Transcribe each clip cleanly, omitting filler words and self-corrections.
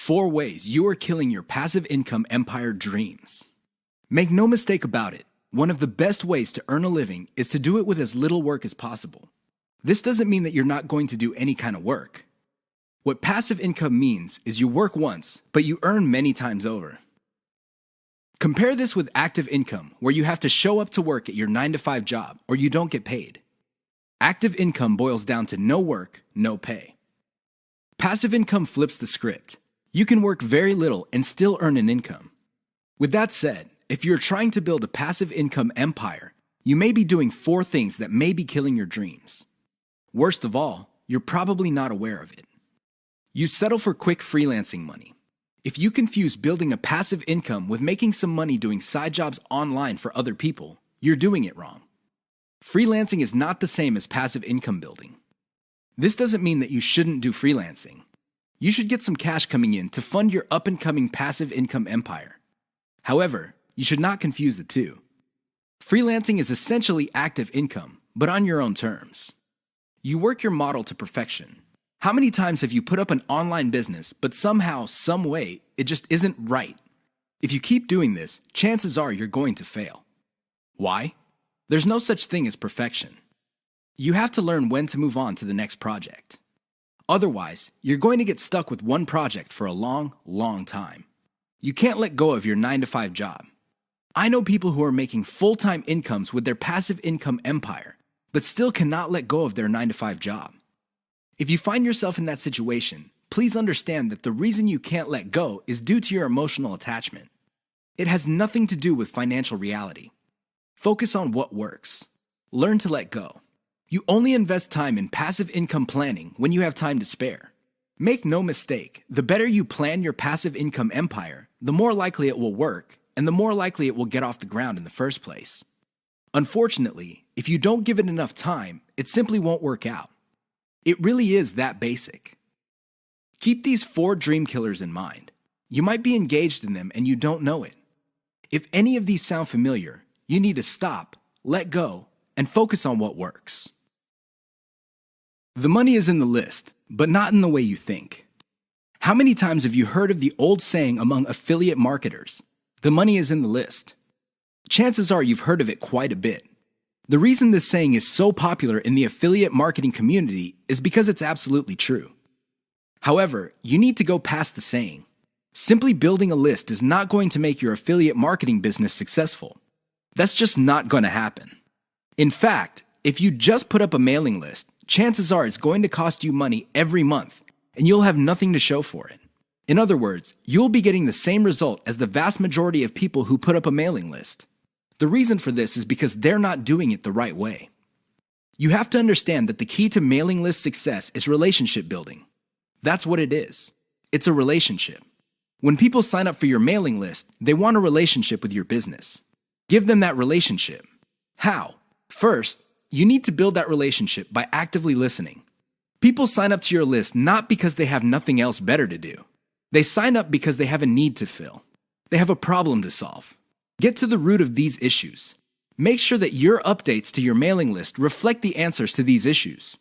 4 ways you are killing your passive income empire dreams. Make no mistake about it, one of the best ways to earn a living is to do it with as little work as possible. This doesn't mean that you're not going to do any kind of work. What passive income means is you work once, but you earn many times over. Compare this with active income, where you have to show up to work at your 9-to-5 job or you don't get paid. Active income boils down to no work, no pay. Passive income flips the script. You can work very little and still earn an income. With that said, if you're trying to build a passive income empire, you may be doing 4 things that may be killing your dreams. Worst of all, you're probably not aware of it. You settle for quick freelancing money. If you confuse building a passive income with making some money doing side jobs online for other people, you're doing it wrong. Freelancing is not the same as passive income building. This doesn't mean that you shouldn't do freelancing. You should get some cash coming in to fund your up-and-coming passive income empire. However, you should not confuse the two. Freelancing is essentially active income, but on your own terms. You work your model to perfection. How many times have you put up an online business, but somehow, some way, it just isn't right? If you keep doing this, chances are you're going to fail. Why? There's no such thing as perfection. You have to learn when to move on to the next project. Otherwise, you're going to get stuck with one project for a long, long time. You can't let go of your 9-to-5 job. I know people who are making full-time incomes with their passive income empire, but still cannot let go of their 9-to-5 job. If you find yourself in that situation, please understand that the reason you can't let go is due to your emotional attachment. It has nothing to do with financial reality. Focus on what works. Learn to let go. You only invest time in passive income planning when you have time to spare. Make no mistake, the better you plan your passive income empire, the more likely it will work, and the more likely it will get off the ground in the first place. Unfortunately, if you don't give it enough time, it simply won't work out. It really is that basic. Keep these 4 dream killers in mind. You might be engaged in them and you don't know it. If any of these sound familiar, you need to stop, let go, and focus on what works. The money is in the list, but not in the way you think. How many times have you heard of the old saying among affiliate marketers, "The money is in the list"? Chances are you've heard of it quite a bit. The reason this saying is so popular in the affiliate marketing community is because it's absolutely true. However, you need to go past the saying. Simply building a list is not going to make your affiliate marketing business successful. That's just not going to happen. In fact, if you just put up a mailing list, chances are it's going to cost you money every month, and you'll have nothing to show for it. In other words, you'll be getting the same result as the vast majority of people who put up a mailing list. The reason for this is because they're not doing it the right way. You have to understand that the key to mailing list success is relationship building. That's what it is. It's a relationship. When people sign up for your mailing list, they want a relationship with your business. Give them that relationship. How? First, you need to build that relationship by actively listening. People sign up to your list not because they have nothing else better to do. They sign up because they have a need to fill. They have a problem to solve. Get to the root of these issues. Make sure that your updates to your mailing list reflect the answers to these issues.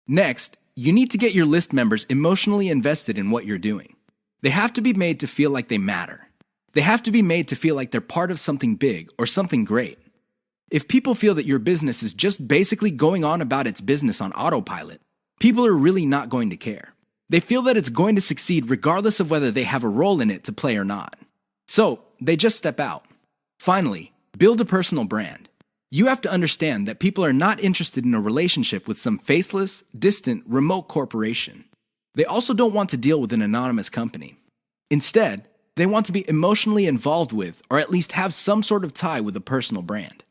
Next, you need to get your list members emotionally invested in what you're doing. They have to be made to feel like they matter. They have to be made to feel like they're part of something big or something great. If people feel that your business is just basically going on about its business on autopilot, people are really not going to care. They feel that it's going to succeed regardless of whether they have a role in it to play or not. So, they just step out. Finally, build a personal brand. You have to understand that people are not interested in a relationship with some faceless, distant, remote corporation. They also don't want to deal with an anonymous company. Instead, they want to be emotionally involved with, or at least have some sort of tie with a personal brand.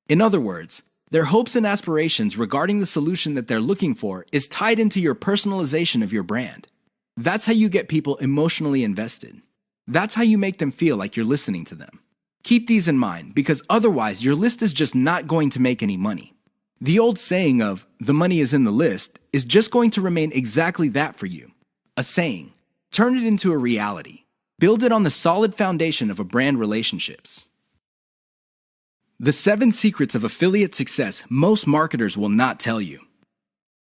In other words, their hopes and aspirations regarding the solution that they're looking for is tied into your personalization of your brand. That's how you get people emotionally invested. That's how you make them feel like you're listening to them. Keep these in mind, because otherwise your list is just not going to make any money. The old saying of, "the money is in the list," is just going to remain exactly that for you. A saying. Turn it into a reality. Build it on the solid foundation of a brand relationships. The 7 secrets of affiliate success most marketers will not tell you.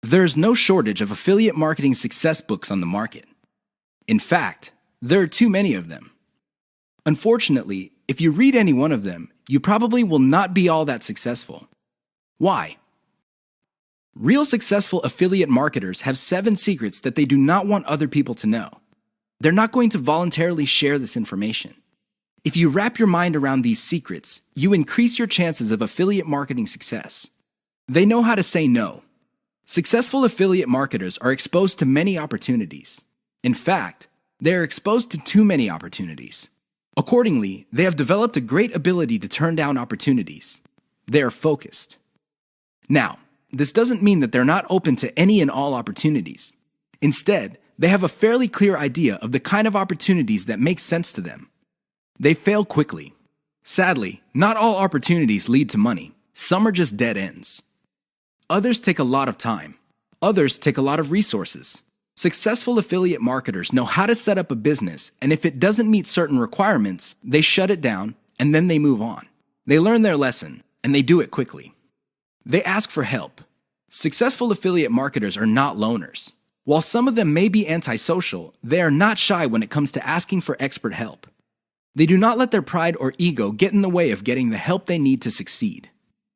There is no shortage of affiliate marketing success books on the market. In fact, There are too many of them. Unfortunately, if you read any one of them, you probably will not be all that successful. Why? Real successful affiliate marketers have 7 secrets that they do not want other people to know. They're not going to voluntarily share this information. If you wrap your mind around these secrets, you increase your chances of affiliate marketing success. They know how to say no. Successful affiliate marketers are exposed to many opportunities. In fact, they are exposed to too many opportunities. Accordingly, they have developed a great ability to turn down opportunities. They are focused. Now, this doesn't mean that they're not open to any and all opportunities. Instead, they have a fairly clear idea of the kind of opportunities that make sense to them. They fail quickly. Sadly, not all opportunities lead to money. Some are just dead ends. Others take a lot of time. Others take a lot of resources. Successful affiliate marketers know how to set up a business, and if it doesn't meet certain requirements, they shut it down, and then they move on. They learn their lesson, and they do it quickly. They ask for help. Successful affiliate marketers are not loners. While some of them may be antisocial, they are not shy when it comes to asking for expert help. They do not let their pride or ego get in the way of getting the help they need to succeed.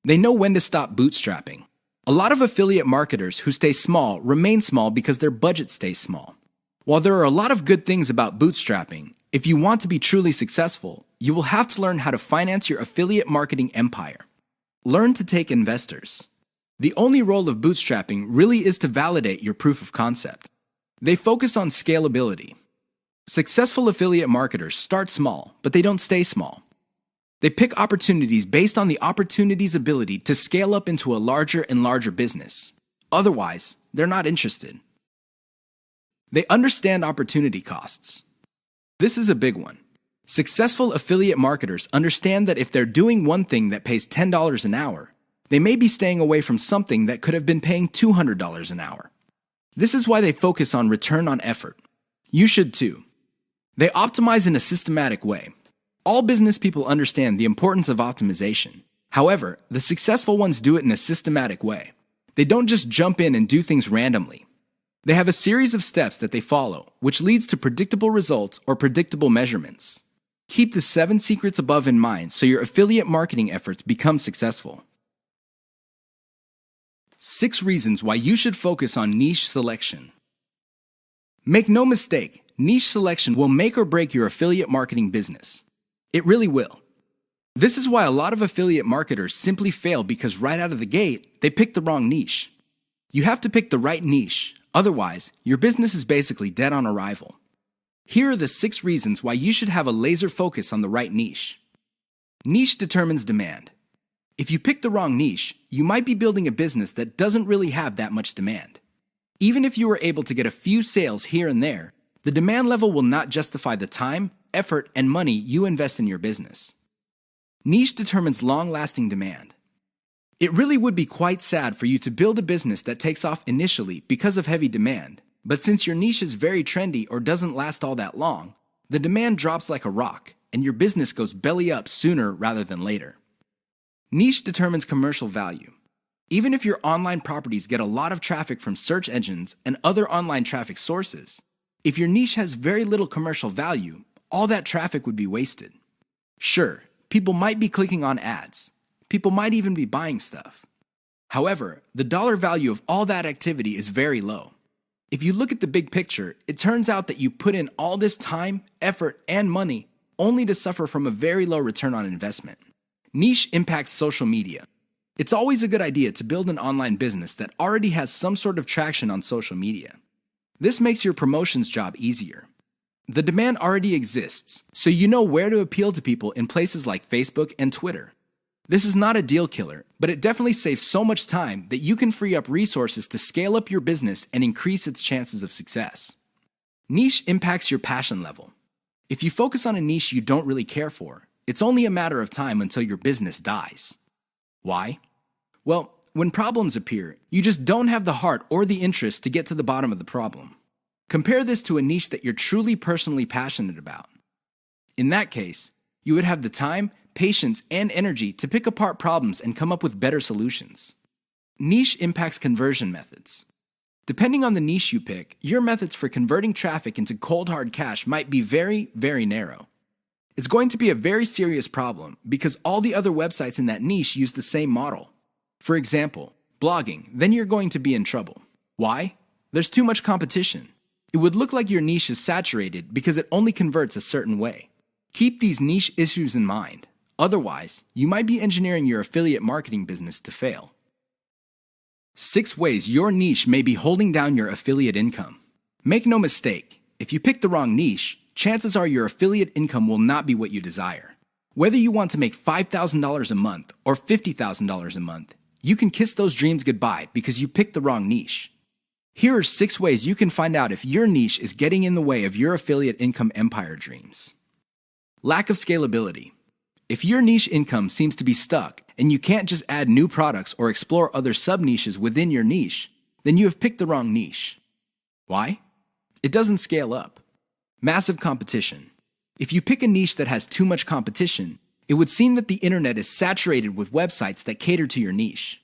They know when to stop bootstrapping. A lot of affiliate marketers who stay small remain small because their budget stays small. While there are a lot of good things about bootstrapping, if you want to be truly successful, you will have to learn how to finance your affiliate marketing empire. Learn to take investors. The only role of bootstrapping really is to validate your proof of concept. They focus on scalability. Successful affiliate marketers start small, but they don't stay small. They pick opportunities based on the opportunity's ability to scale up into a larger and larger business. Otherwise, they're not interested. They understand opportunity costs. This is a big one. Successful affiliate marketers understand that if they're doing one thing that pays $10 an hour, they may be staying away from something that could have been paying $200 an hour. This is why they focus on return on effort. You should too. They optimize in a systematic way. All business people understand the importance of optimization. However, the successful ones do it in a systematic way. They don't just jump in and do things randomly. They have a series of steps that they follow, which leads to predictable results or predictable measurements. Keep the 7 secrets above in mind so your affiliate marketing efforts become successful. 6 reasons why you should focus on niche selection. Make no mistake, niche selection will make or break your affiliate marketing business. It really will. This is why a lot of affiliate marketers simply fail because right out of the gate, they pick the wrong niche. You have to pick the right niche, otherwise, your business is basically dead on arrival. Here are the 6 reasons why you should have a laser focus on the right niche. Niche determines demand. If you pick the wrong niche, you might be building a business that doesn't really have that much demand. Even if you were able to get a few sales here and there, the demand level will not justify the time, effort, and money you invest in your business. Niche determines long-lasting demand. It really would be quite sad for you to build a business that takes off initially because of heavy demand, but since your niche is very trendy or doesn't last all that long, the demand drops like a rock, and your business goes belly up sooner rather than later. Niche determines commercial value. Even if your online properties get a lot of traffic from search engines and other online traffic sources, if your niche has very little commercial value, all that traffic would be wasted. Sure, people might be clicking on ads. People might even be buying stuff. However, the dollar value of all that activity is very low. If you look at the big picture, it turns out that you put in all this time, effort, and money only to suffer from a very low return on investment. Niche impacts social media. It's always a good idea to build an online business that already has some sort of traction on social media. This makes your promotions job easier. The demand already exists, so you know where to appeal to people in places like Facebook and Twitter. This is not a deal killer, but it definitely saves so much time that you can free up resources to scale up your business and increase its chances of success. Niche impacts your passion level. If you focus on a niche you don't really care for, it's only a matter of time until your business dies. Why? Well, when problems appear, you just don't have the heart or the interest to get to the bottom of the problem. Compare this to a niche that you're truly personally passionate about. In that case, you would have the time, patience, and energy to pick apart problems and come up with better solutions. Niche impacts conversion methods. Depending on the niche you pick, your methods for converting traffic into cold hard cash might be very, very narrow. It's going to be a very serious problem because all the other websites in that niche use the same model. For example, blogging, then you're going to be in trouble. Why? There's too much competition. It would look like your niche is saturated because it only converts a certain way. Keep these niche issues in mind. Otherwise, you might be engineering your affiliate marketing business to fail. 6 ways your niche may be holding down your affiliate income. Make no mistake, if you pick the wrong niche, chances are your affiliate income will not be what you desire. Whether you want to make $5,000 a month or $50,000 a month, you can kiss those dreams goodbye because you picked the wrong niche. Here are 6 ways you can find out if your niche is getting in the way of your affiliate income empire dreams. Lack of scalability. If your niche income seems to be stuck and you can't just add new products or explore other sub-niches within your niche, then you have picked the wrong niche. Why? It doesn't scale up. Massive competition. If you pick a niche that has too much competition, it would seem that the internet is saturated with websites that cater to your niche.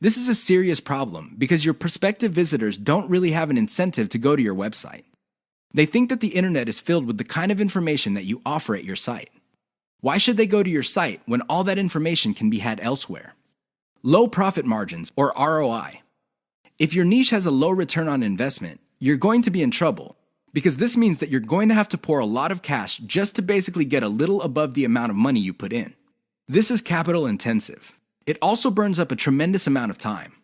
This is a serious problem because your prospective visitors don't really have an incentive to go to your website. They think that the internet is filled with the kind of information that you offer at your site. Why should they go to your site when all that information can be had elsewhere? Low profit margins, or ROI. If your niche has a low return on investment, you're going to be in trouble because this means that you're going to have to pour a lot of cash just to basically get a little above the amount of money you put in. This is capital intensive. It also burns up a tremendous amount of time.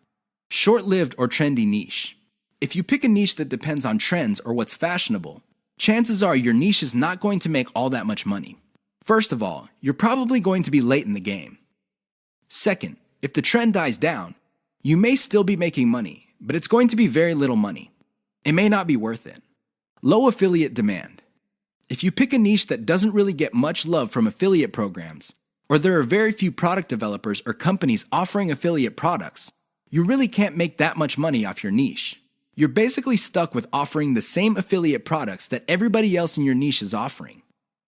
Short-lived or trendy niche. If you pick a niche that depends on trends or what's fashionable, chances are your niche is not going to make all that much money. First of all, you're probably going to be late in the game. Second, if the trend dies down, you may still be making money, but it's going to be very little money. It may not be worth it. Low affiliate demand. If you pick a niche that doesn't really get much love from affiliate programs, or there are very few product developers or companies offering affiliate products, you really can't make that much money off your niche. You're basically stuck with offering the same affiliate products that everybody else in your niche is offering.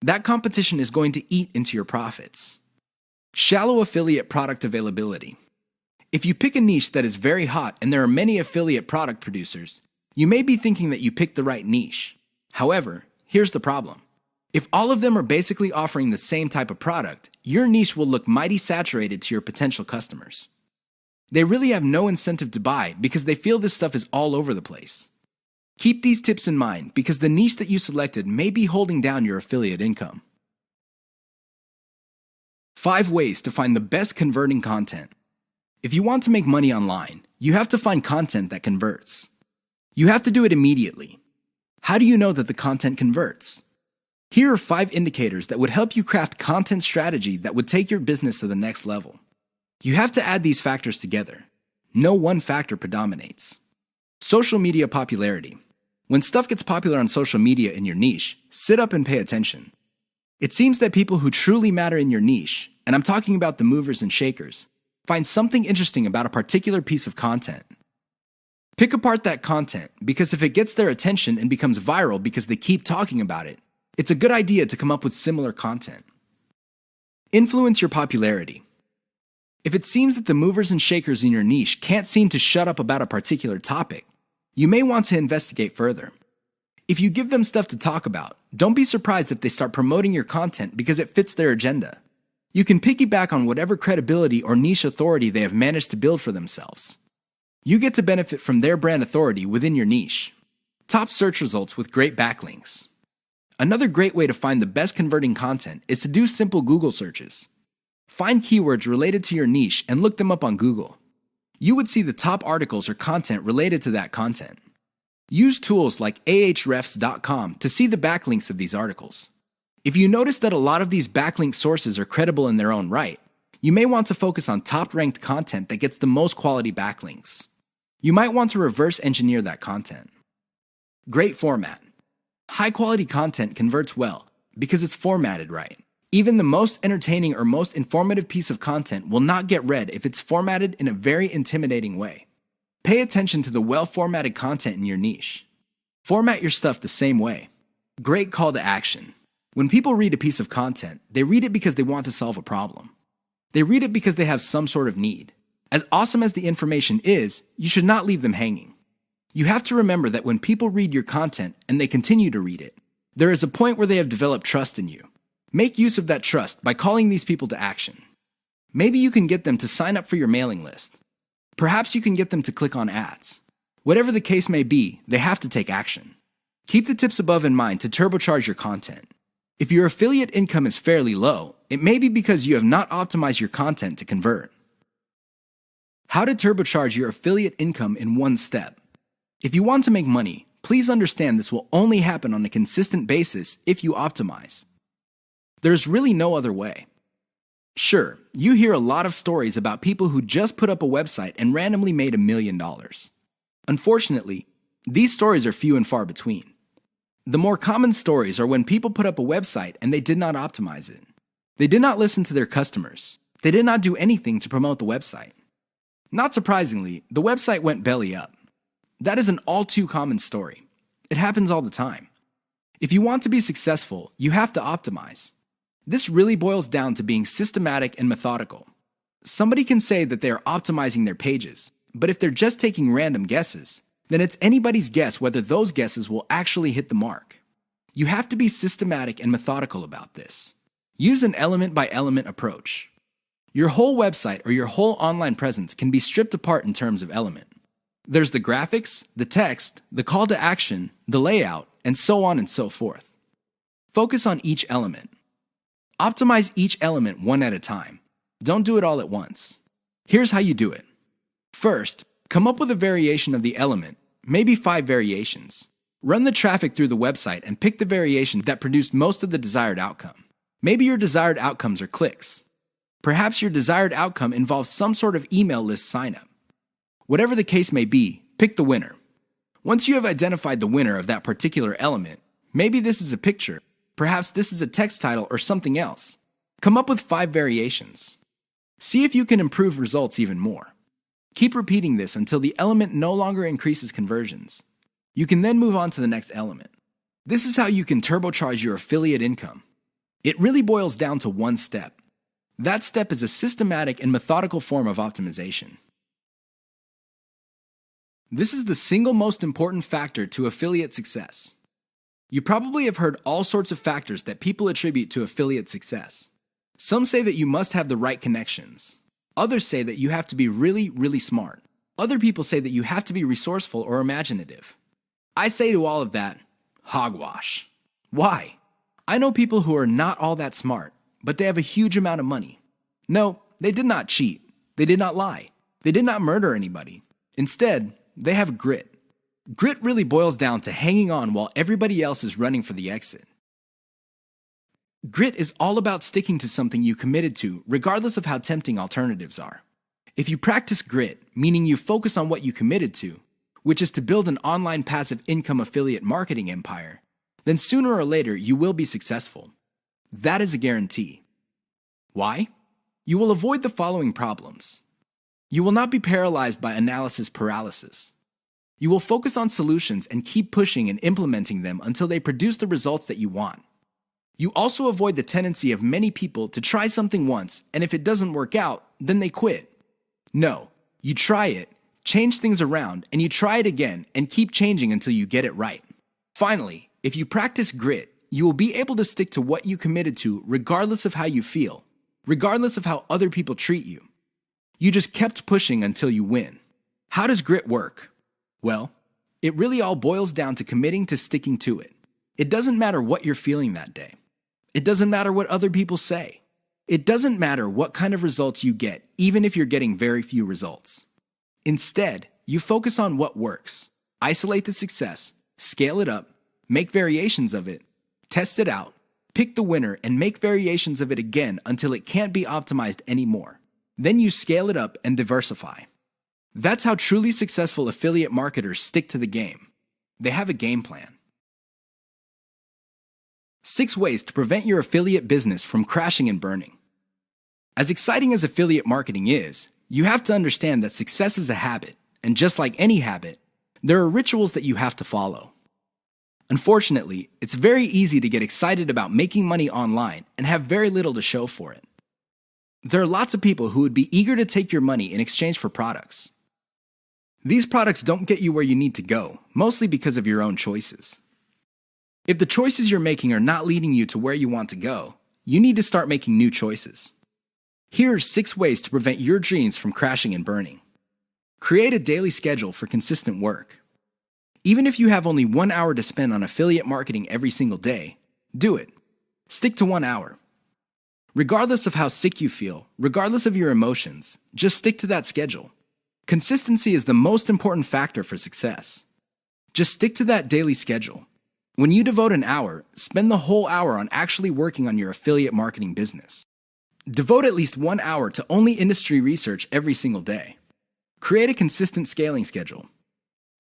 That competition is going to eat into your profits. Shallow affiliate product availability. If you pick a niche that is very hot and there are many affiliate product producers, you may be thinking that you picked the right niche. However, here's the problem. If all of them are basically offering the same type of product, your niche will look mighty saturated to your potential customers. They really have no incentive to buy because they feel this stuff is all over the place. Keep these tips in mind because the niche that you selected may be holding down your affiliate income. 5 ways to find the best converting content. If you want to make money online, you have to find content that converts. You have to do it immediately. How do you know that the content converts? Here are 5 indicators that would help you craft content strategy that would take your business to the next level. You have to add these factors together. No one factor predominates. Social media popularity. When stuff gets popular on social media in your niche, sit up and pay attention. It seems that people who truly matter in your niche, and I'm talking about the movers and shakers, find something interesting about a particular piece of content. Pick apart that content because if it gets their attention and becomes viral because they keep talking about it, it's a good idea to come up with similar content. Influence your popularity. If it seems that the movers and shakers in your niche can't seem to shut up about a particular topic, you may want to investigate further. If you give them stuff to talk about, don't be surprised if they start promoting your content because it fits their agenda. You can piggyback on whatever credibility or niche authority they have managed to build for themselves. You get to benefit from their brand authority within your niche. Top search results with great backlinks. Another great way to find the best converting content is to do simple Google searches. Find keywords related to your niche and look them up on Google. You would see the top articles or content related to that content. Use tools like ahrefs.com to see the backlinks of these articles. If you notice that a lot of these backlink sources are credible in their own right, you may want to focus on top-ranked content that gets the most quality backlinks. You might want to reverse engineer that content. Great format. High-quality content converts well because it's formatted right. Even the most entertaining or most informative piece of content will not get read if it's formatted in a very intimidating way. Pay attention to the well-formatted content in your niche. Format your stuff the same way. Great call to action. When people read a piece of content, they read it because they want to solve a problem. They read it because they have some sort of need. As awesome as the information is, you should not leave them hanging. You have to remember that when people read your content and they continue to read it, there is a point where they have developed trust in you. Make use of that trust by calling these people to action. Maybe you can get them to sign up for your mailing list. Perhaps you can get them to click on ads. Whatever the case may be, they have to take action. Keep the tips above in mind to turbocharge your content. If your affiliate income is fairly low, it may be because you have not optimized your content to convert. How to turbocharge your affiliate income in one step. If you want to make money, please understand this will only happen on a consistent basis if you optimize. There's really no other way. Sure, you hear a lot of stories about people who just put up a website and randomly made $1 million. Unfortunately, these stories are few and far between. The more common stories are when people put up a website and they did not optimize it. They did not listen to their customers. They did not do anything to promote the website. Not surprisingly, the website went belly up. That is an all too common story. It happens all the time. If you want to be successful, you have to optimize. This really boils down to being systematic and methodical. Somebody can say that they are optimizing their pages, but if they're just taking random guesses, then it's anybody's guess whether those guesses will actually hit the mark. You have to be systematic and methodical about this. Use an element-by-element approach. Your whole website or your whole online presence can be stripped apart in terms of element. There's the graphics, the text, the call to action, the layout, and so on and so forth. Focus on each element. Optimize each element one at a time. Don't do it all at once. Here's how you do it. First, come up with a variation of the element, maybe 5 variations. Run the traffic through the website and pick the variation that produced most of the desired outcome. Maybe your desired outcomes are clicks. Perhaps your desired outcome involves some sort of email list signup. Whatever the case may be, pick the winner. Once you have identified the winner of that particular element, maybe this is a picture, perhaps this is a text title or something else. Come up with 5 variations. See if you can improve results even more. Keep repeating this until the element no longer increases conversions. You can then move on to the next element. This is how you can turbocharge your affiliate income. It really boils down to one step. That step is a systematic and methodical form of optimization. This is the single most important factor to affiliate success. You probably have heard all sorts of factors that people attribute to affiliate success. Some say that you must have the right connections. Others say that you have to be really, really smart. Other people say that you have to be resourceful or imaginative. I say to all of that, hogwash. Why? I know people who are not all that smart, but they have a huge amount of money. No, they did not cheat. They did not lie. They did not murder anybody. Instead, they have grit. Grit really boils down to hanging on while everybody else is running for the exit. Grit is all about sticking to something you committed to, regardless of how tempting alternatives are. If you practice grit, meaning you focus on what you committed to, which is to build an online passive income affiliate marketing empire, then sooner or later you will be successful. That is a guarantee. Why? You will avoid the following problems. You will not be paralyzed by analysis paralysis. You will focus on solutions and keep pushing and implementing them until they produce the results that you want. You also avoid the tendency of many people to try something once, and if it doesn't work out, then they quit. No, you try it, change things around, and you try it again and keep changing until you get it right. Finally, if you practice grit, you will be able to stick to what you committed to regardless of how you feel, regardless of how other people treat you. You just kept pushing until you win. How does grit work? Well, it really all boils down to committing to sticking to it. It doesn't matter what you're feeling that day. It doesn't matter what other people say. It doesn't matter what kind of results you get, even if you're getting very few results. Instead, you focus on what works. Isolate the success, scale it up, make variations of it, test it out, pick the winner, and make variations of it again until it can't be optimized anymore. Then you scale it up and diversify. That's how truly successful affiliate marketers stick to the game. They have a game plan. 6 ways to prevent your affiliate business from crashing and burning. As exciting as affiliate marketing is, you have to understand that success is a habit, and just like any habit, there are rituals that you have to follow. Unfortunately, it's very easy to get excited about making money online and have very little to show for it. There are lots of people who would be eager to take your money in exchange for products. These products don't get you where you need to go, mostly because of your own choices. If the choices you're making are not leading you to where you want to go, you need to start making new choices. Here are 6 ways to prevent your dreams from crashing and burning. Create a daily schedule for consistent work. Even if you have only 1 hour to spend on affiliate marketing every single day, do it. Stick to 1 hour. Regardless of how sick you feel, regardless of your emotions, just stick to that schedule. Consistency is the most important factor for success. Just stick to that daily schedule. When you devote an hour, spend the whole hour on actually working on your affiliate marketing business. Devote at least 1 hour to only industry research every single day. Create a consistent scaling schedule.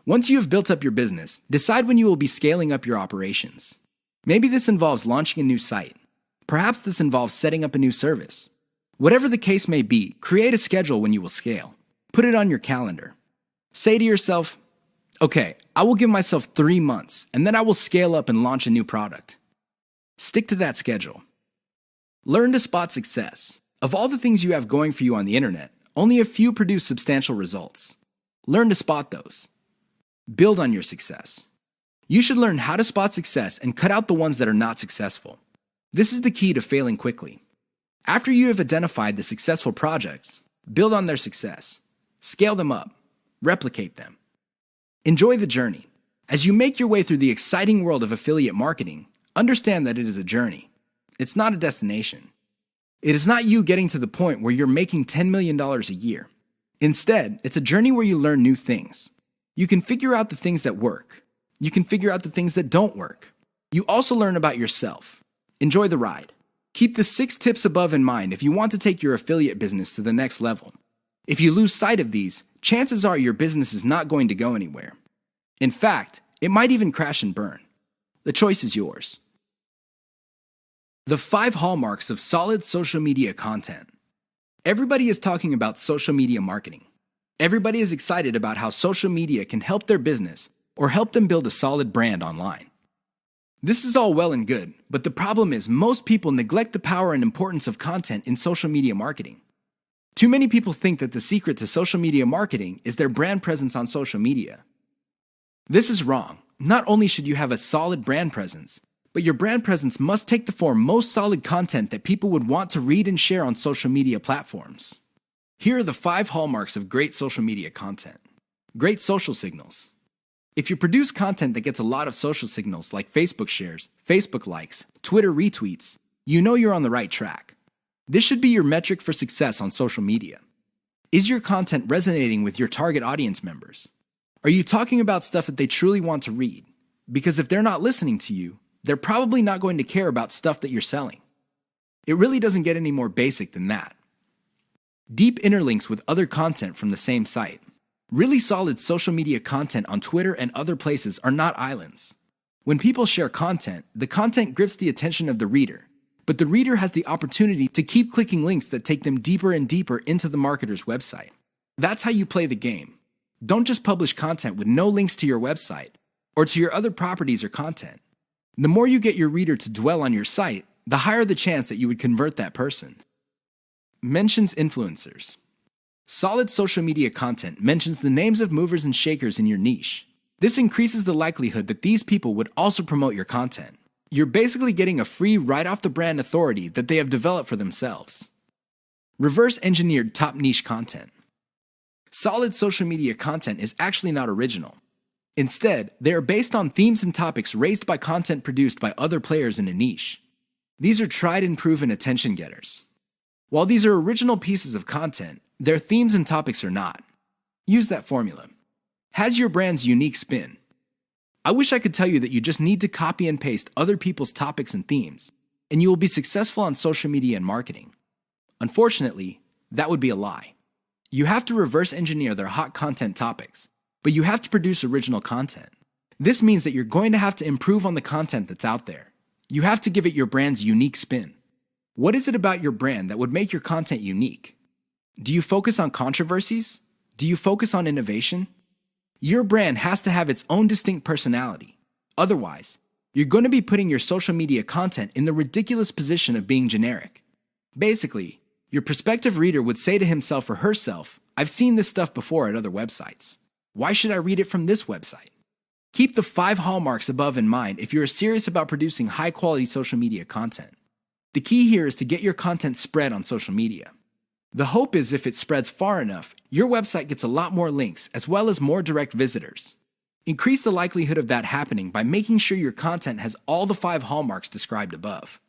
Once you have built up your business, decide when you will be scaling up your operations. Maybe this involves launching a new site. Perhaps this involves setting up a new service. Whatever the case may be, create a schedule when you will scale. Put it on your calendar. Say to yourself, okay, I will give myself 3 months, and then I will scale up and launch a new product. Stick to that schedule. Learn to spot success. Of all the things you have going for you on the internet, only a few produce substantial results. Learn to spot those. Build on your success. You should learn how to spot success and cut out the ones that are not successful. This is the key to failing quickly. After you have identified the successful projects, build on their success. Scale them up. Replicate them. Enjoy the journey. As you make your way through the exciting world of affiliate marketing, understand that it is a journey. It's not a destination. It is not you getting to the point where you're making $10 million a year. Instead, it's a journey where you learn new things. You can figure out the things that work. You can figure out the things that don't work. You also learn about yourself. Enjoy the ride. Keep the 6 tips above in mind if you want to take your affiliate business to the next level. If you lose sight of these, chances are your business is not going to go anywhere. In fact, it might even crash and burn. The choice is yours. The 5 hallmarks of solid social media content. Everybody is talking about social media marketing. Everybody is excited about how social media can help their business or help them build a solid brand online. This is all well and good, but the problem is most people neglect the power and importance of content in social media marketing. Too many people think that the secret to social media marketing is their brand presence on social media. This is wrong. Not only should you have a solid brand presence, but your brand presence must take the form most solid content that people would want to read and share on social media platforms. Here are the 5 hallmarks of great social media content. Great social signals. If you produce content that gets a lot of social signals like Facebook shares, Facebook likes, Twitter retweets, you know you're on the right track. This should be your metric for success on social media. Is your content resonating with your target audience members? Are you talking about stuff that they truly want to read? Because if they're not listening to you, they're probably not going to care about stuff that you're selling. It really doesn't get any more basic than that. Deep interlinks with other content from the same site. Really solid social media content on Twitter and other places are not islands. When people share content, the content grips the attention of the reader, but the reader has the opportunity to keep clicking links that take them deeper and deeper into the marketer's website. That's how you play the game. Don't just publish content with no links to your website or to your other properties or content. The more you get your reader to dwell on your site, the higher the chance that you would convert that person. Mentions influencers. Solid social media content mentions the names of movers and shakers in your niche. This increases the likelihood that these people would also promote your content. You're basically getting a free right-off-the-brand authority that they have developed for themselves. Reverse-engineered top niche content. Solid social media content is actually not original. Instead, they are based on themes and topics raised by content produced by other players in a niche. These are tried and proven attention getters. While these are original pieces of content, their themes and topics are not. Use that formula. Has your brand's unique spin. I wish I could tell you that you just need to copy and paste other people's topics and themes, and you will be successful on social media and marketing. Unfortunately, that would be a lie. You have to reverse engineer their hot content topics, but you have to produce original content. This means that you're going to have to improve on the content that's out there. You have to give it your brand's unique spin. What is it about your brand that would make your content unique? Do you focus on controversies? Do you focus on innovation? Your brand has to have its own distinct personality. Otherwise, you're going to be putting your social media content in the ridiculous position of being generic. Basically, your prospective reader would say to himself or herself, I've seen this stuff before at other websites. Why should I read it from this website? Keep the 5 hallmarks above in mind if you're serious about producing high-quality social media content. The key here is to get your content spread on social media. The hope is if it spreads far enough, your website gets a lot more links as well as more direct visitors. Increase the likelihood of that happening by making sure your content has all the 5 hallmarks described above.